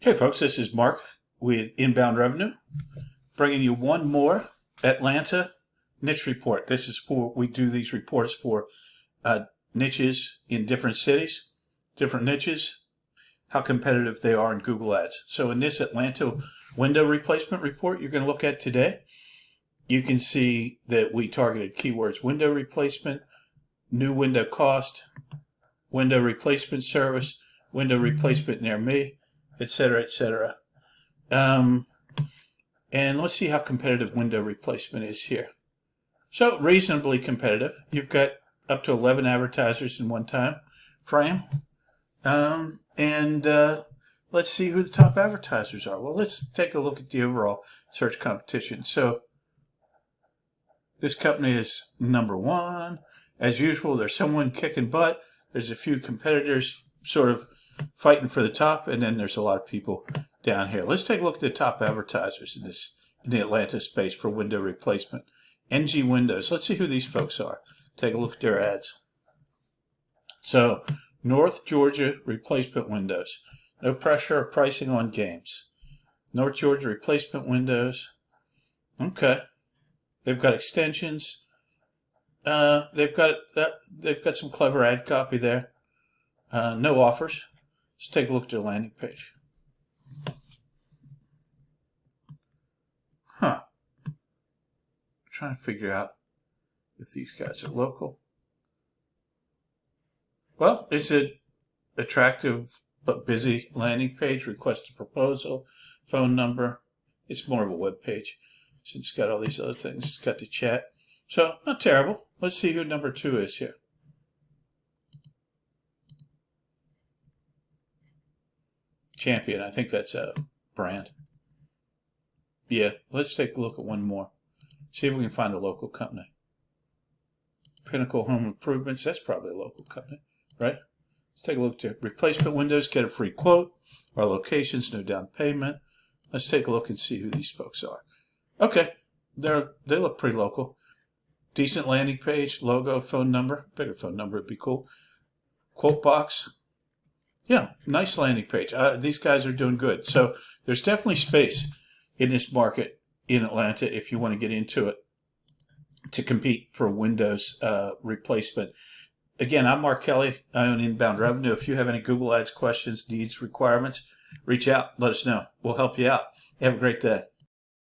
Hey folks, this is Mark with Inbound Revenue, bringing you one more Atlanta niche report. This is we do these reports for niches in different cities, different niches, how competitive they are in Google Ads. So in this Atlanta window replacement report you're going to look at today, you can see that we targeted keywords window replacement, new window cost, window replacement service, window replacement near me, etc., etc. And let's see how competitive window replacement is here. So reasonably competitive. You've got up to 11 advertisers in one time frame. Let's see who the top advertisers are. Well, let's take a look at the overall search competition. So this company is number one. As usual, there's someone kicking butt. There's a few competitors sort of fighting for the top, and then there's a lot of people down here. Let's take a look at the top advertisers in the Atlanta space for window replacement. NG Windows. Let's see who these folks are. Take a look at their ads. So, North Georgia replacement windows. No pressure or pricing on games. North Georgia replacement windows. Okay. They've got extensions. They've got some clever ad copy there. No offers. Let's take a look at their landing page. I'm trying to figure out if these guys are local. Well, it's an attractive but busy landing page. Request a proposal, phone number. It's more of a web page since it's got all these other things. It's got the chat. So, not terrible. Let's see who number two is here. Champion, I think that's a brand. Yeah, let's take a look at one more. See if we can find a local company. Pinnacle Home Improvements, that's probably a local company, right? Let's take a look at replacement windows, get a free quote. Our locations, no down payment. Let's take a look and see who these folks are. Okay, they look pretty local. Decent landing page, logo, phone number. Bigger phone number would be cool. Quote box. Yeah, nice landing page. These guys are doing good. So there's definitely space in this market in Atlanta if you want to get into it to compete for Windows replacement. Again, I'm Mark Kelly. I own Inbound Revenue. If you have any Google Ads questions, needs, requirements, reach out. Let us know. We'll help you out. Have a great day.